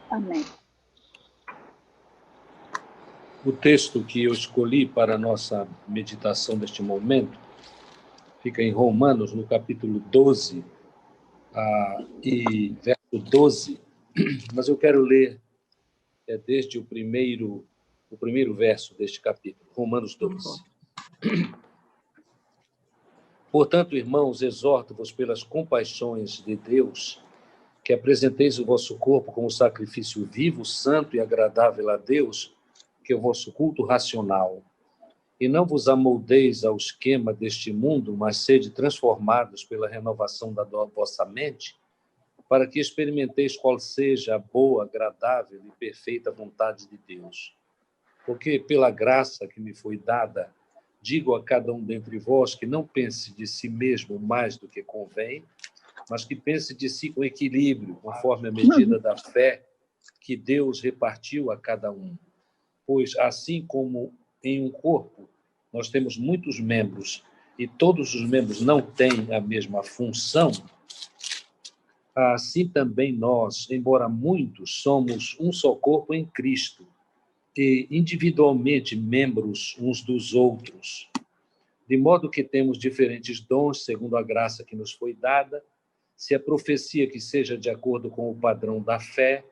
Amém. O texto que eu escolhi para a nossa meditação deste momento fica em Romanos, no capítulo 12, e verso 12, mas eu quero ler desde o primeiro verso deste capítulo, Romanos 12. Portanto, irmãos, exorto-vos pelas compaixões de Deus, que apresenteis o vosso corpo como sacrifício vivo, santo e agradável a Deus, que é o vosso culto racional. E não vos amoldeis ao esquema deste mundo, mas sede transformados pela renovação da vossa mente, para que experimenteis qual seja a boa, agradável e perfeita vontade de Deus. Porque, pela graça que me foi dada, digo a cada um dentre vós que não pense de si mesmo mais do que convém, mas que pense de si com equilíbrio, conforme a medida da fé que Deus repartiu a cada um. Pois, assim como em um corpo nós temos muitos membros e todos os membros não têm a mesma função, assim também nós, embora muitos, somos um só corpo em Cristo e individualmente membros uns dos outros, de modo que temos diferentes dons segundo a graça que nos foi dada, se é profecia que seja de acordo com o padrão da fé,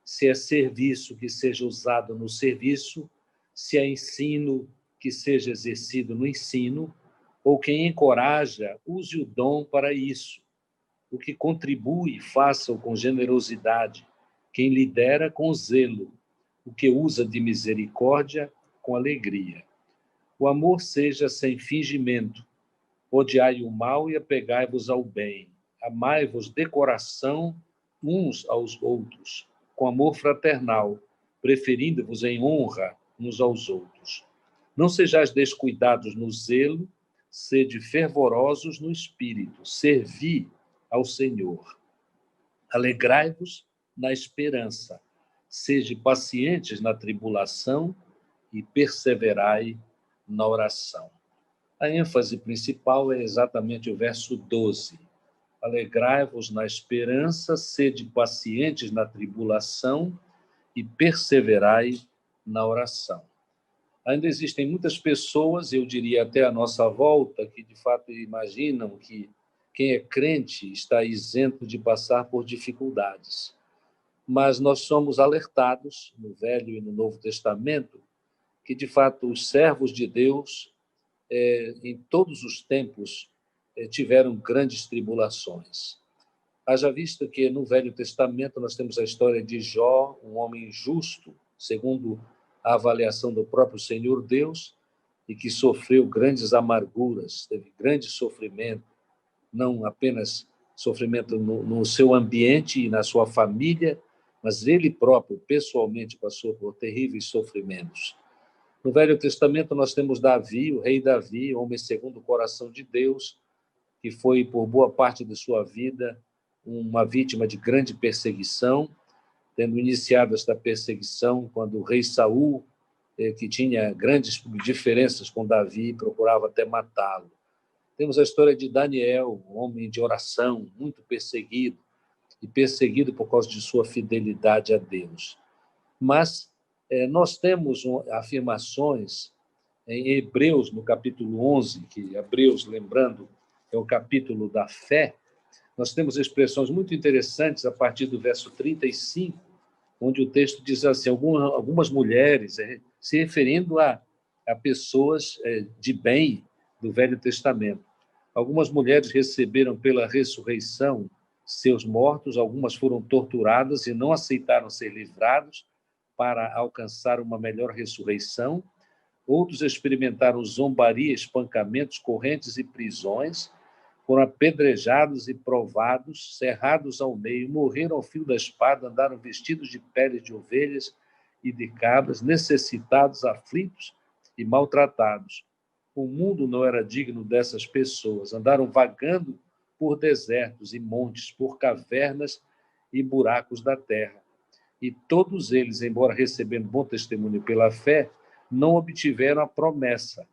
se é serviço que seja usado no serviço, se é ensino que seja exercido no ensino, ou quem encoraja, use o dom para isso. O que contribui, faça-o com generosidade. Quem lidera, com zelo. O que usa de misericórdia, com alegria. O amor seja sem fingimento. Odiai o mal e apegai-vos ao bem. Amai-vos de coração uns aos outros, com amor fraternal, preferindo-vos em honra uns aos outros. Não sejais descuidados no zelo, sede fervorosos no espírito, servi ao Senhor. Alegrai-vos na esperança, sede pacientes na tribulação e perseverai na oração. A ênfase principal é exatamente o verso 12. Alegrai-vos na esperança, sede pacientes na tribulação e perseverai na oração. Ainda existem muitas pessoas, eu diria até à nossa volta, que de fato imaginam que quem é crente está isento de passar por dificuldades. Mas nós somos alertados, no Velho e no Novo Testamento, que de fato os servos de Deus, em todos os tempos, tiveram grandes tribulações. Haja visto que no Velho Testamento nós temos a história de Jó, um homem justo, segundo a avaliação do próprio Senhor Deus, e que sofreu grandes amarguras, teve grande sofrimento, não apenas sofrimento no seu ambiente e na sua família, mas ele próprio, pessoalmente, passou por terríveis sofrimentos. No Velho Testamento nós temos Davi, o rei Davi, homem segundo o coração de Deus, que foi, por boa parte de sua vida, uma vítima de grande perseguição, tendo iniciado esta perseguição quando o rei Saul, que tinha grandes diferenças com Davi, procurava até matá-lo. Temos a história de Daniel, um homem de oração, muito perseguido, e perseguido por causa de sua fidelidade a Deus. Mas nós temos afirmações em Hebreus, no capítulo 11, que Hebreus, lembrando, é o capítulo da fé. Nós temos expressões muito interessantes a partir do verso 35, onde o texto diz assim, algumas mulheres, se referindo a pessoas de bem do Velho Testamento. Algumas mulheres receberam pela ressurreição seus mortos, algumas foram torturadas e não aceitaram ser livrados para alcançar uma melhor ressurreição. Outros experimentaram zombaria, espancamentos, correntes e prisões, foram apedrejados e provados, cerrados ao meio, morreram ao fio da espada, andaram vestidos de peles de ovelhas e de cabras, necessitados, aflitos e maltratados. O mundo não era digno dessas pessoas, andaram vagando por desertos e montes, por cavernas e buracos da terra. E todos eles, embora recebendo bom testemunho pela fé, não obtiveram a promessa,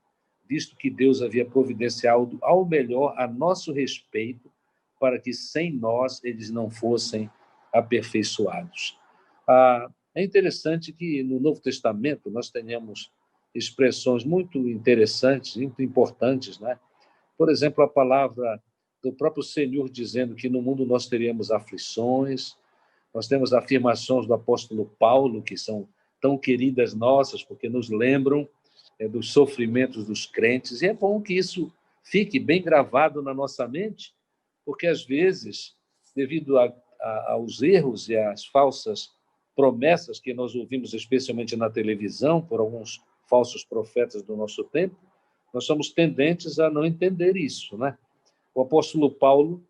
visto que Deus havia providenciado ao melhor a nosso respeito, para que sem nós eles não fossem aperfeiçoados. É interessante que no Novo Testamento nós tenhamos expressões muito interessantes, muito importantes, né? Por exemplo, a palavra do próprio Senhor dizendo que no mundo nós teríamos aflições. Nós temos afirmações do apóstolo Paulo, que são tão queridas nossas, porque nos lembram dos sofrimentos dos crentes, e é bom que isso fique bem gravado na nossa mente, porque às vezes, devido aos erros e às falsas promessas que nós ouvimos, especialmente na televisão, por alguns falsos profetas do nosso tempo, nós somos tendentes a não entender isso, né? O apóstolo Paulo,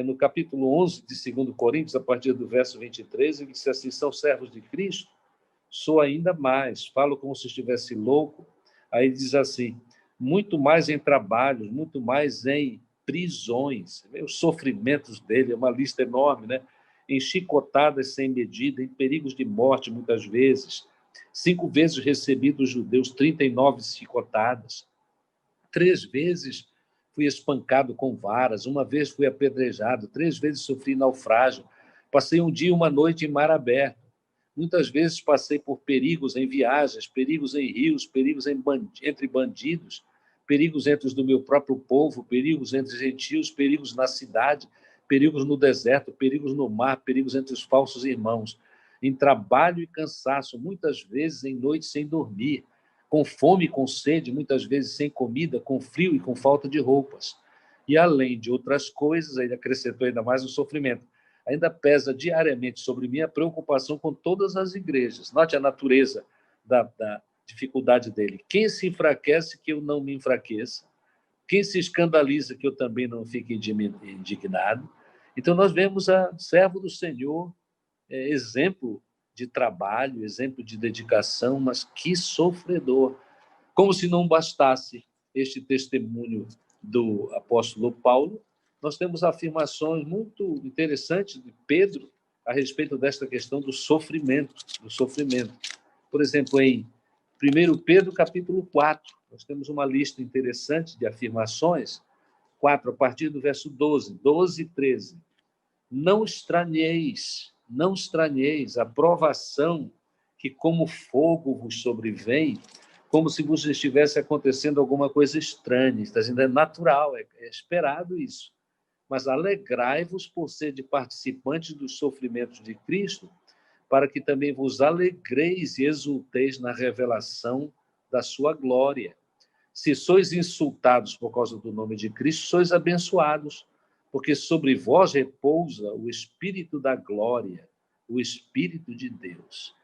no capítulo 11 de 2 Coríntios, a partir do verso 23, ele disse assim: são servos de Cristo, sou ainda mais, falo como se estivesse louco. Aí diz assim: muito mais em trabalhos, muito mais em prisões. Os sofrimentos dele é uma lista enorme, né? Em chicotadas sem medida, em perigos de morte, muitas vezes. 5 vezes recebi dos judeus 39 chicotadas. 3 vezes fui espancado com varas, 1 vez fui apedrejado, 3 vezes sofri naufrágio. Passei 1 dia e 1 noite em mar aberto. Muitas vezes passei por perigos em viagens, perigos em rios, perigos entre bandidos, perigos entre os do meu próprio povo, perigos entre gentios, perigos na cidade, perigos no deserto, perigos no mar, perigos entre os falsos irmãos, em trabalho e cansaço, muitas vezes em noite sem dormir, com fome e com sede, muitas vezes sem comida, com frio e com falta de roupas. E além de outras coisas, ele acrescentou ainda mais o sofrimento. Ainda pesa diariamente sobre mim a preocupação com todas as igrejas. Note a natureza da dificuldade dele. Quem se enfraquece, que eu não me enfraqueça. Quem se escandaliza, que eu também não fique indignado. Então, nós vemos a servo do Senhor, exemplo de trabalho, exemplo de dedicação, mas que sofredor. Como se não bastasse este testemunho do apóstolo Paulo, nós temos afirmações muito interessantes de Pedro a respeito desta questão do sofrimento, do sofrimento. Por exemplo, em 1 Pedro, capítulo 4, nós temos uma lista interessante de afirmações, 4, a partir do verso 12 e 13. Não estranheis a provação que como fogo vos sobrevém, como se vos estivesse acontecendo alguma coisa estranha. Está dizendo, é natural, é esperado isso. Mas alegrai-vos por ser de participantes dos sofrimentos de Cristo, para que também vos alegreis e exulteis na revelação da sua glória. Se sois insultados por causa do nome de Cristo, sois abençoados, porque sobre vós repousa o Espírito da glória, o Espírito de Deus.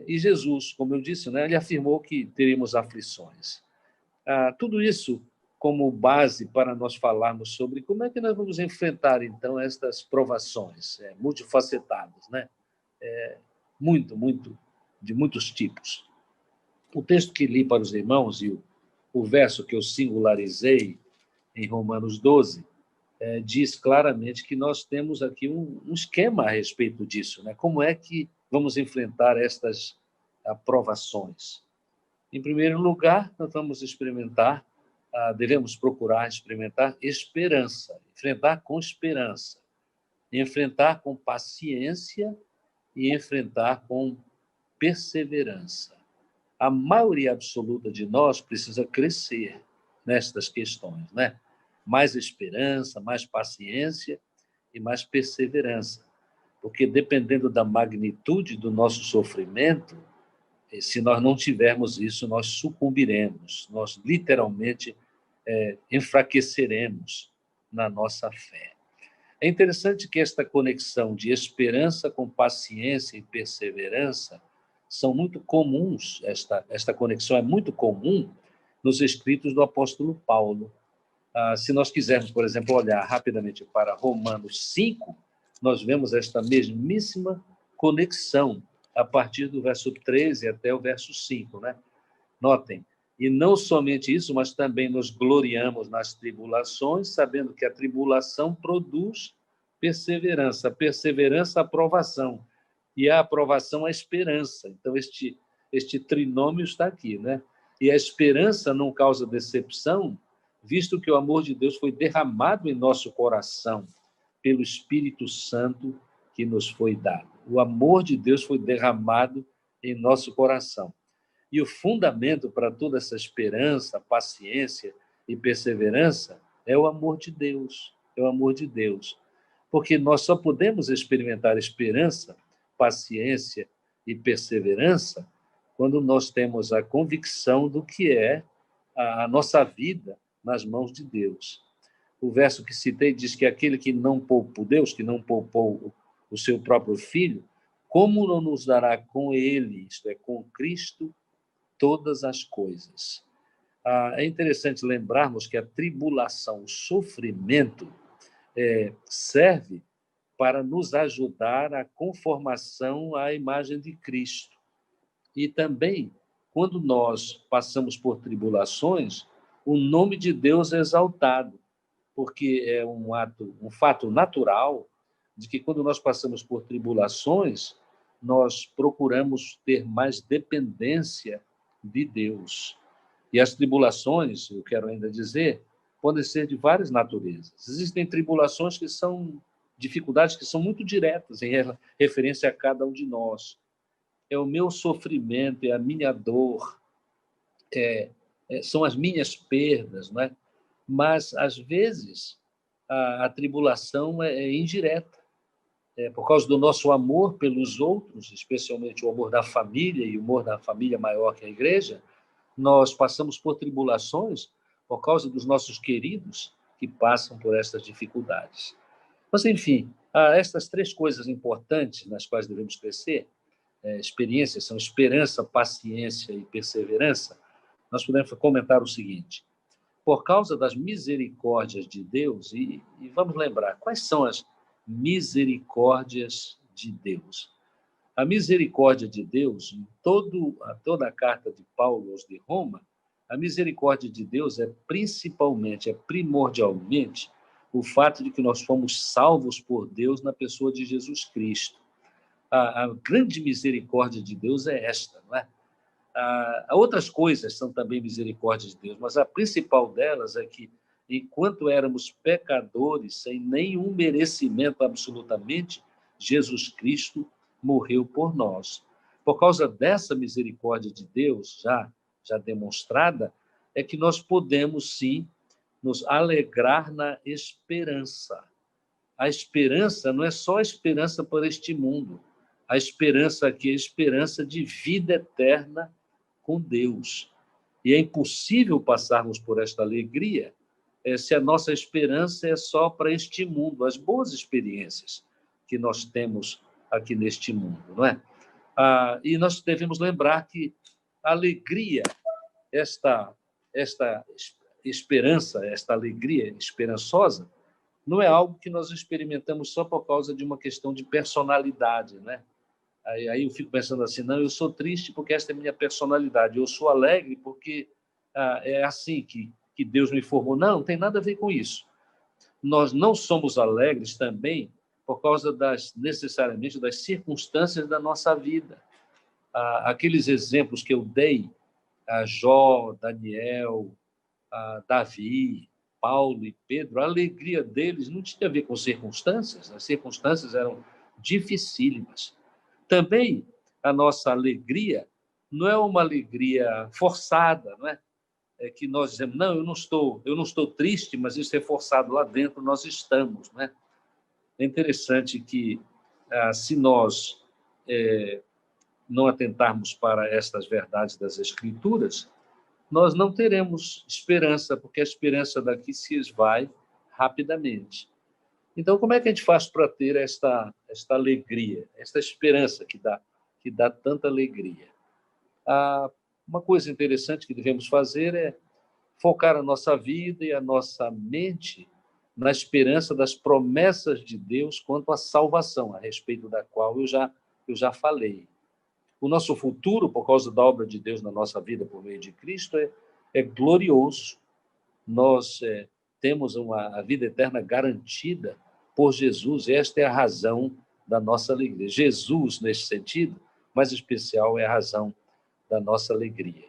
E Jesus, como eu disse, né, ele afirmou que teríamos aflições. Tudo isso como base para nós falarmos sobre como é que nós vamos enfrentar, então, estas provações multifacetadas, né? De muitos tipos. O texto que li para os irmãos e o verso que eu singularizei em Romanos 12 diz claramente que nós temos aqui um esquema a respeito disso, né? Como é que vamos enfrentar estas provações? Em primeiro lugar, nós vamos devemos procurar experimentar esperança, enfrentar com esperança, enfrentar com paciência e enfrentar com perseverança. A maioria absoluta de nós precisa crescer nestas questões, né? Mais esperança, mais paciência e mais perseverança, porque dependendo da magnitude do nosso sofrimento, se nós não tivermos isso, nós sucumbiremos, nós literalmente enfraqueceremos na nossa fé. É interessante que esta conexão de esperança com paciência e perseverança são muito comuns, esta conexão é muito comum nos escritos do apóstolo Paulo. Se nós quisermos, por exemplo, olhar rapidamente para Romanos 5, nós vemos esta mesmíssima conexão a partir do verso 13 até o verso 5, né? Notem, e não somente isso, mas também nos gloriamos nas tribulações, sabendo que a tribulação produz perseverança, a perseverança, a aprovação, e a aprovação, a esperança. Então, este trinômio está aqui, né? E a esperança não causa decepção, visto que o amor de Deus foi derramado em nosso coração pelo Espírito Santo que nos foi dado. O amor de Deus foi derramado em nosso coração. E o fundamento para toda essa esperança, paciência e perseverança é o amor de Deus. É o amor de Deus. Porque nós só podemos experimentar esperança, paciência e perseverança quando nós temos a convicção do que é a nossa vida nas mãos de Deus. O verso que citei diz que aquele que não poupou Deus, que não poupou o seu próprio filho, como não nos dará com ele, isto é, com Cristo, todas as coisas? É interessante lembrarmos que a tribulação, o sofrimento, serve para nos ajudar à conformação à imagem de Cristo. E também, quando nós passamos por tribulações, o nome de Deus é exaltado, porque é um fato natural de que quando nós passamos por tribulações, nós procuramos ter mais dependência de Deus. E as tribulações, eu quero ainda dizer, podem ser de várias naturezas. Existem tribulações que são dificuldades que são muito diretas em referência a cada um de nós. É o meu sofrimento, é a minha dor, são as minhas perdas, não é? Mas, às vezes, a tribulação é indireta. Por causa do nosso amor pelos outros, especialmente o amor da família e o amor da família maior que a igreja, nós passamos por tribulações por causa dos nossos queridos que passam por estas dificuldades. Mas, enfim, há estas três coisas importantes nas quais devemos crescer. Experiências são esperança, paciência e perseverança. Nós podemos comentar o seguinte: por causa das misericórdias de Deus, e vamos lembrar, quais são as misericórdias de Deus? A misericórdia de Deus, em toda a carta de Paulo aos de Roma, a misericórdia de Deus é principalmente, é primordialmente, o fato de que nós fomos salvos por Deus na pessoa de Jesus Cristo. A grande misericórdia de Deus é esta, não é? Outras coisas são também misericórdia de Deus, mas a principal delas é que, enquanto éramos pecadores, sem nenhum merecimento absolutamente, Jesus Cristo morreu por nós. Por causa dessa misericórdia de Deus, já demonstrada, é que nós podemos, sim, nos alegrar na esperança. A esperança não é só a esperança para este mundo. A esperança aqui é a esperança de vida eterna com Deus. E é impossível passarmos por esta alegria se a nossa esperança é só para este mundo, as boas experiências que nós temos aqui neste mundo, não é? E nós devemos lembrar que a alegria, esta esperança, esta alegria esperançosa, não é algo que nós experimentamos só por causa de uma questão de personalidade, né? Aí eu fico pensando assim, não, eu sou triste porque esta é a minha personalidade, eu sou alegre porque é assim que Deus me formou. Não tem nada a ver com isso. Nós não somos alegres também por causa necessariamente das circunstâncias da nossa vida. Aqueles exemplos que eu dei, Jó, Daniel, Davi, Paulo e Pedro, a alegria deles não tinha a ver com circunstâncias, as circunstâncias eram dificílimas. Também a nossa alegria não é uma alegria forçada, não é? É que nós dizemos, não, eu não estou triste, mas isso é forçado lá dentro, nós estamos, não é? É interessante que, se nós não atentarmos para estas verdades das Escrituras, nós não teremos esperança, porque a esperança daqui se esvai rapidamente. Então, como é que a gente faz para ter esta alegria, esta esperança que dá tanta alegria? Uma coisa interessante que devemos fazer é focar a nossa vida e a nossa mente na esperança das promessas de Deus quanto à salvação, a respeito da qual eu já falei. O nosso futuro, por causa da obra de Deus na nossa vida por meio de Cristo, é glorioso. Nós temos a vida eterna garantida por Jesus. Esta é a razão da nossa alegria. Jesus, nesse sentido, mais especial, é a razão da nossa alegria.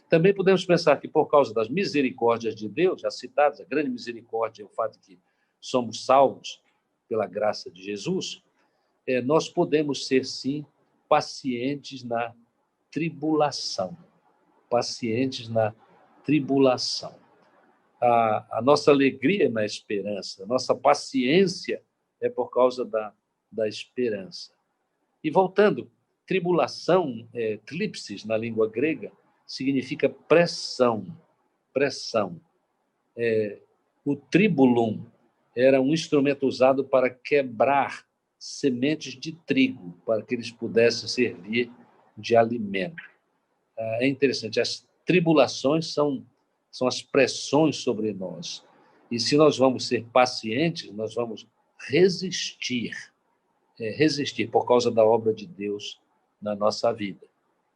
Também podemos pensar que, por causa das misericórdias de Deus, já citadas, a grande misericórdia é o fato de que somos salvos pela graça de Jesus, nós podemos ser, sim, pacientes na tribulação. Pacientes na tribulação. A nossa alegria é na esperança, a nossa paciência é por causa da esperança. E voltando, tribulação, tlipsis na língua grega, significa pressão. Pressão. O tribulum era um instrumento usado para quebrar sementes de trigo, para que eles pudessem servir de alimento. É interessante, as tribulações são as pressões sobre nós. E se nós vamos ser pacientes, nós vamos resistir por causa da obra de Deus na nossa vida.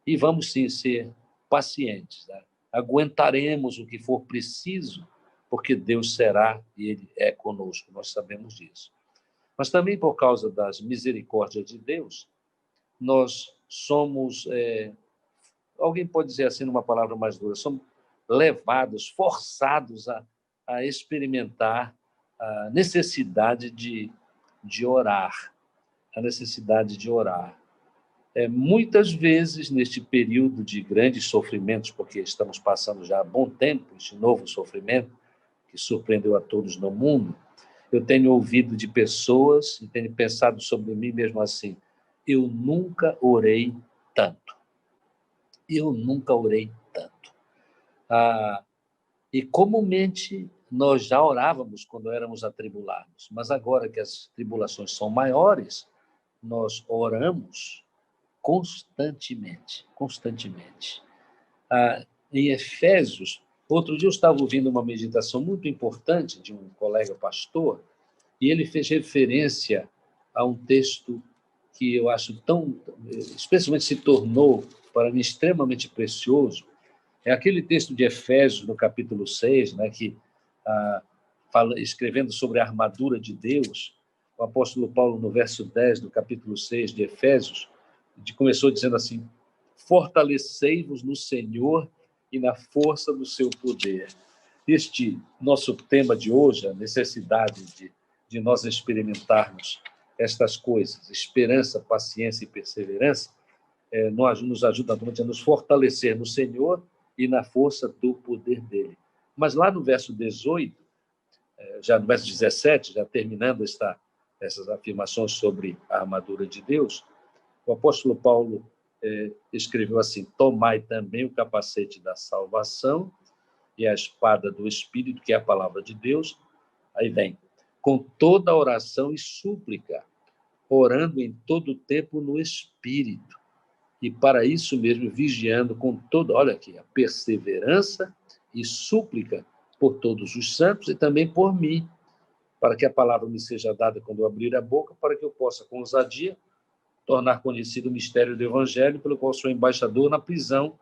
E vamos, sim, ser pacientes. Né? Aguentaremos o que for preciso, porque Deus será e Ele é conosco, nós sabemos disso. Mas também por causa das misericórdias de Deus, nós somos, alguém pode dizer assim numa palavra mais dura, somos levados, forçados a experimentar a necessidade de orar, a necessidade de orar. Muitas vezes, neste período de grandes sofrimentos, porque estamos passando já há bom tempo este novo sofrimento, que surpreendeu a todos no mundo, eu tenho ouvido de pessoas e tenho pensado sobre mim mesmo assim, eu nunca orei tanto. Eu nunca orei tanto. E comumente nós já orávamos quando éramos atribulados, mas agora que as tribulações são maiores, nós oramos constantemente. Em Efésios, outro dia eu estava ouvindo uma meditação muito importante de um colega pastor, e ele fez referência a um texto que eu acho especialmente se tornou para mim extremamente precioso. É aquele texto de Efésios, no capítulo 6, né, que, escrevendo sobre a armadura de Deus, o apóstolo Paulo, no verso 10 do capítulo 6 de Efésios, começou dizendo assim, fortalecei-vos no Senhor e na força do seu poder. Este nosso tema de hoje, a necessidade de nós experimentarmos estas coisas, esperança, paciência e perseverança, nos ajuda a nos fortalecer no Senhor e na força do poder dele. Mas lá no verso 18, já no verso 17, já terminando essas afirmações sobre a armadura de Deus, o apóstolo Paulo escreveu assim, tomai também o capacete da salvação e a espada do Espírito, que é a palavra de Deus. Aí vem, com toda oração e súplica, orando em todo tempo no Espírito. E para isso mesmo, vigiando com toda, olha aqui, a perseverança e súplica por todos os santos e também por mim, para que a palavra me seja dada quando eu abrir a boca, para que eu possa, com ousadia, tornar conhecido o mistério do Evangelho, pelo qual sou embaixador na prisão,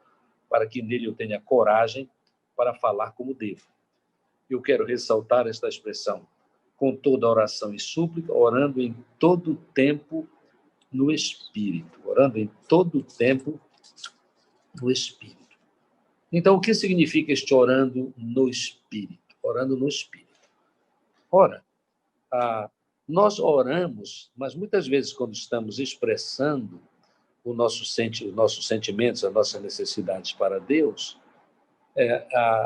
para que nele eu tenha coragem para falar como devo. Eu quero ressaltar esta expressão, com toda oração e súplica, orando em todo tempo no Espírito. Orando em todo tempo no Espírito. Então, o que significa este orando no Espírito? Orando no Espírito. Ora, nós oramos, mas muitas vezes quando estamos expressando os nossos sentimentos, as nossas necessidades para Deus,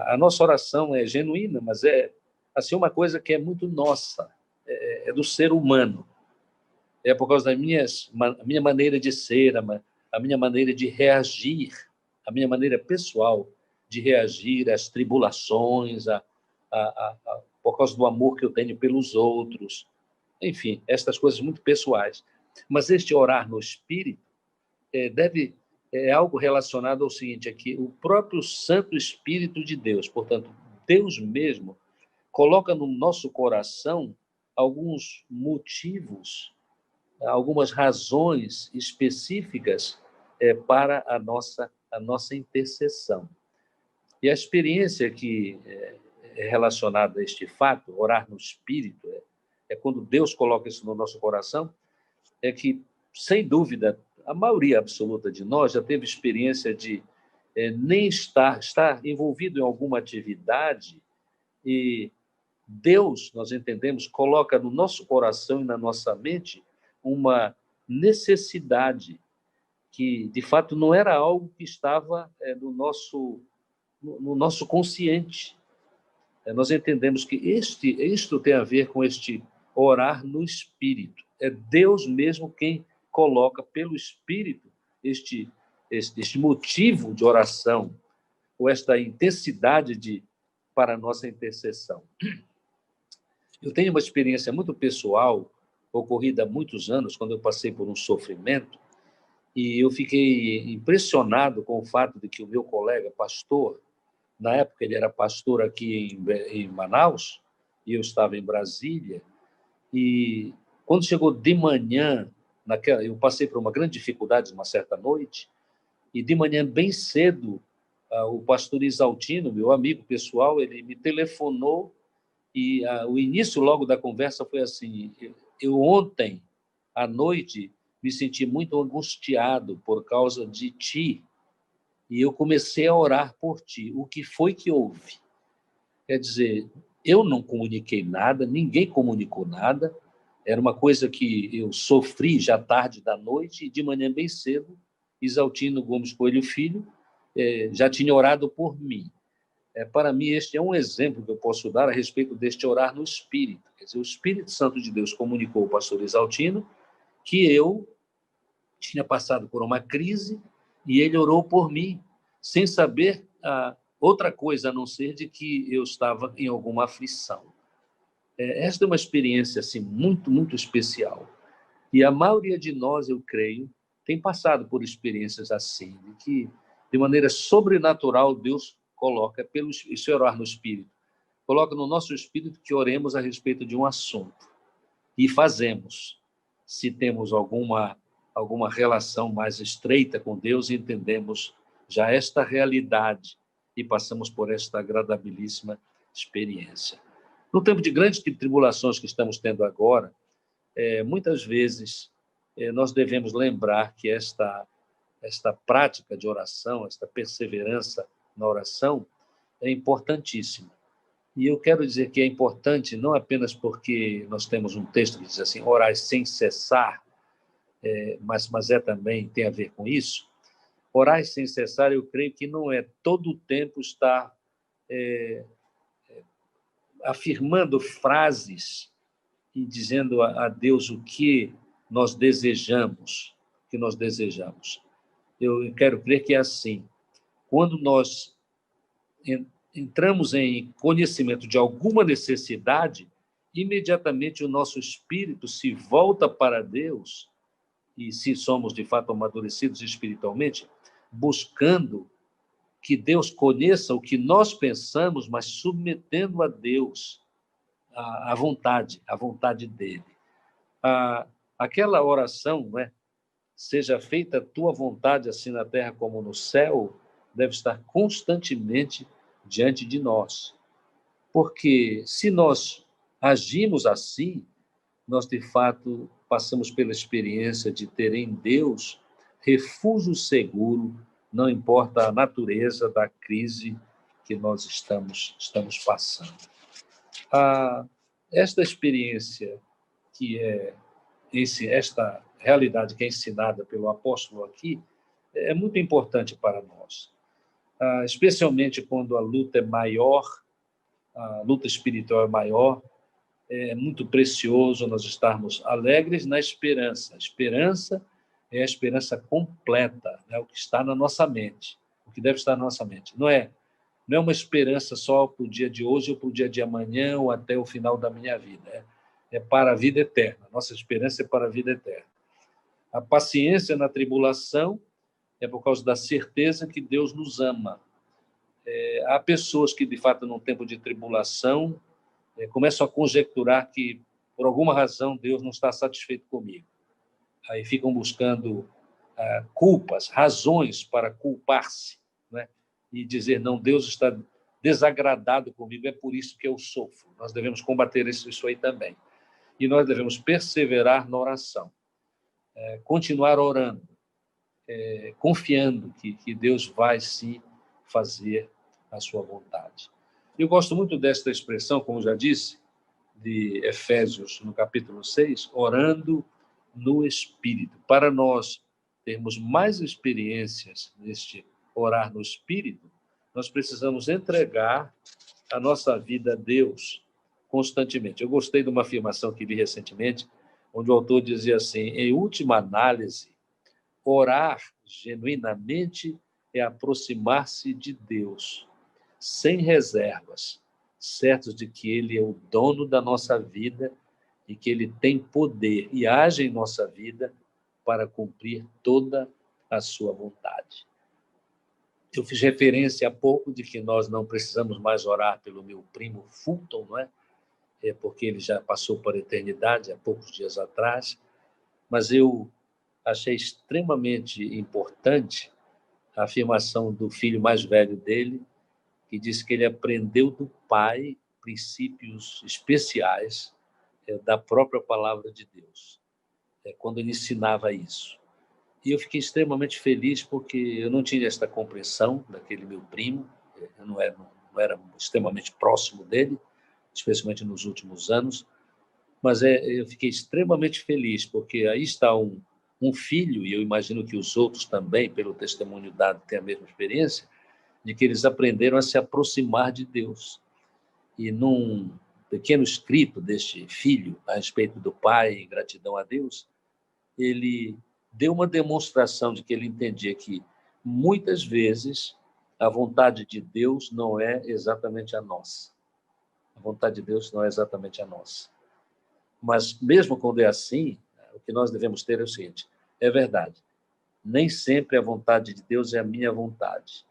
a nossa oração é genuína, mas é assim, uma coisa que é muito nossa, é do ser humano. É por causa da minha maneira de ser, a minha maneira de reagir, a minha maneira pessoal de reagir às tribulações, por causa do amor que eu tenho pelos outros. Enfim, estas coisas muito pessoais. Mas este orar no Espírito é algo relacionado ao seguinte, aqui, o próprio Santo Espírito de Deus, portanto, Deus mesmo, coloca no nosso coração alguns motivos, algumas razões específicas para a nossa intercessão. E a experiência que é relacionada a este fato, orar no Espírito, é quando Deus coloca isso no nosso coração, é que, sem dúvida, a maioria absoluta de nós já teve experiência de nem estar envolvido em alguma atividade e Deus, nós entendemos, coloca no nosso coração e na nossa mente uma necessidade, que, de fato, não era algo que estava no nosso consciente. Nós entendemos que isto tem a ver com este orar no Espírito. É Deus mesmo quem coloca pelo Espírito este motivo de oração, ou esta intensidade para a nossa intercessão. Eu tenho uma experiência muito pessoal, ocorrida há muitos anos, quando eu passei por um sofrimento, e eu fiquei impressionado com o fato de que o meu colega pastor, na época ele era pastor aqui em Manaus, e eu estava em Brasília, e quando chegou de manhã, eu passei por uma grande dificuldade uma certa noite, e de manhã, bem cedo, o pastor Isaltino, meu amigo pessoal, ele me telefonou, e o início logo da conversa foi assim: eu ontem à noite me senti muito angustiado por causa de ti, e eu comecei a orar por ti. O que foi que houve? Quer dizer, eu não comuniquei nada, ninguém comunicou nada, era uma coisa que eu sofri já tarde da noite, e de manhã bem cedo, Isaltino Gomes Coelho Filho já tinha orado por mim. Para mim, este é um exemplo que eu posso dar a respeito deste orar no Espírito. Quer dizer, o Espírito Santo de Deus comunicou ao pastor Isaltino que eu tinha passado por uma crise e ele orou por mim, sem saber outra coisa a não ser de que eu estava em alguma aflição. Esta é uma experiência assim, muito, muito especial. E a maioria de nós, eu creio, tem passado por experiências assim, de que, de maneira sobrenatural, Deus coloca, pelo orar no Espírito, coloca no nosso espírito que oremos a respeito de um assunto. E fazemos. Se temos alguma relação mais estreita com Deus, entendemos já esta realidade e passamos por esta agradabilíssima experiência. No tempo de grandes tribulações que estamos tendo agora, muitas vezes nós devemos lembrar que esta prática de oração, esta perseverança na oração é importantíssima. E eu quero dizer que é importante não apenas porque nós temos um texto que diz assim, orai sem cessar, mas também tem a ver com isso. Orai sem cessar, eu creio que não é todo o tempo estar afirmando frases e dizendo a Deus o que nós desejamos, Eu quero crer que é assim. Quando nós entramos em conhecimento de alguma necessidade, imediatamente o nosso espírito se volta para Deus, e se somos de fato amadurecidos espiritualmente, buscando que Deus conheça o que nós pensamos, mas submetendo a Deus a vontade dele. Aquela oração, seja feita a tua vontade, assim na terra como no céu, deve estar constantemente diante de nós. Porque se nós agimos assim, nós, de fato, passamos pela experiência de ter em Deus refúgio seguro, não importa a natureza da crise que nós estamos passando. Esta experiência, que é esta realidade que é ensinada pelo apóstolo aqui, é muito importante para nós. Especialmente quando a luta é maior, a luta espiritual é maior, é muito precioso nós estarmos alegres na esperança. A esperança é a esperança completa, o que está na nossa mente, o que deve estar na nossa mente. Não é uma esperança só para o dia de hoje ou para o dia de amanhã ou até o final da minha vida. É para a vida eterna. Nossa esperança é para a vida eterna. A paciência na tribulação é por causa da certeza que Deus nos ama. Há pessoas que, de fato, num tempo de tribulação, começam a conjecturar que, por alguma razão, Deus não está satisfeito comigo. Aí ficam buscando culpas, razões para culpar-se, e dizer, não, Deus está desagradado comigo, é por isso que eu sofro. Nós devemos combater isso aí também. E nós devemos perseverar na oração, continuar orando, confiando que Deus vai sim fazer a sua vontade. Eu gosto muito desta expressão, como já disse, de Efésios, no capítulo 6, orando no Espírito. Para nós termos mais experiências neste orar no Espírito, nós precisamos entregar a nossa vida a Deus constantemente. Eu gostei de uma afirmação que li recentemente, onde o autor dizia assim: em última análise, orar genuinamente é aproximar-se de Deus, sem reservas, certos de que Ele é o dono da nossa vida e que Ele tem poder e age em nossa vida para cumprir toda a sua vontade. Eu fiz referência há pouco de que nós não precisamos mais orar pelo meu primo Fulton, não é? Porque ele já passou para a eternidade há poucos dias atrás, mas eu achei extremamente importante a afirmação do filho mais velho dele, que disse que ele aprendeu do pai princípios especiais da própria palavra de Deus, quando ele ensinava isso. E eu fiquei extremamente feliz porque eu não tinha esta compreensão daquele meu primo, eu não era extremamente próximo dele, especialmente nos últimos anos, mas eu fiquei extremamente feliz porque aí está um filho, e eu imagino que os outros também, pelo testemunho dado, têm a mesma experiência, de que eles aprenderam a se aproximar de Deus. E num pequeno escrito deste filho a respeito do pai, em gratidão a Deus, ele deu uma demonstração de que ele entendia que, muitas vezes, a vontade de Deus não é exatamente a nossa. A vontade de Deus não é exatamente a nossa. Mas, mesmo quando é assim, o que nós devemos ter é o seguinte: é verdade, nem sempre a vontade de Deus é a minha vontade,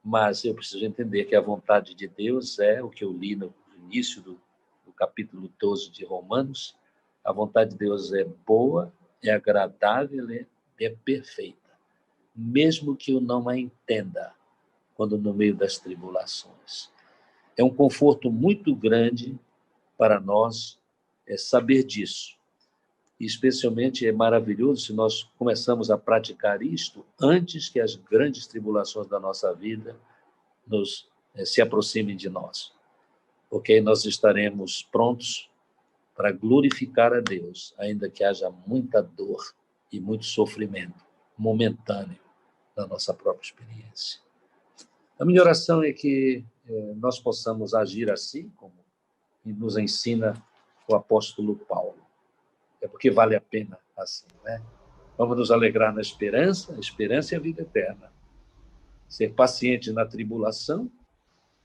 mas eu preciso entender que a vontade de Deus é o que eu li no início do capítulo 12 de Romanos. A vontade de Deus é boa, é agradável, é perfeita, mesmo que eu não a entenda quando no meio das tribulações. É um conforto muito grande para nós saber disso. E especialmente é maravilhoso se nós começamos a praticar isto antes que as grandes tribulações da nossa vida se aproximem de nós. Porque aí nós estaremos prontos para glorificar a Deus, ainda que haja muita dor e muito sofrimento momentâneo na nossa própria experiência. A minha oração é que nós possamos agir assim, como nos ensina o apóstolo Paulo. É porque vale a pena assim, né? Vamos nos alegrar na esperança, a esperança é a vida eterna. Ser paciente na tribulação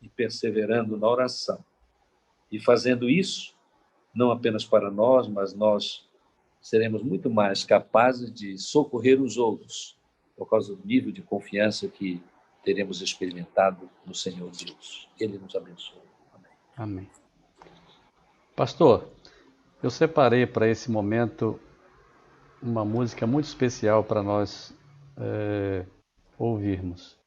e perseverando na oração. E fazendo isso, não apenas para nós, mas nós seremos muito mais capazes de socorrer os outros, por causa do nível de confiança que teremos experimentado no Senhor Deus. Ele nos abençoe. Amém. Amém. Pastor, eu separei para esse momento uma música muito especial para nós ouvirmos.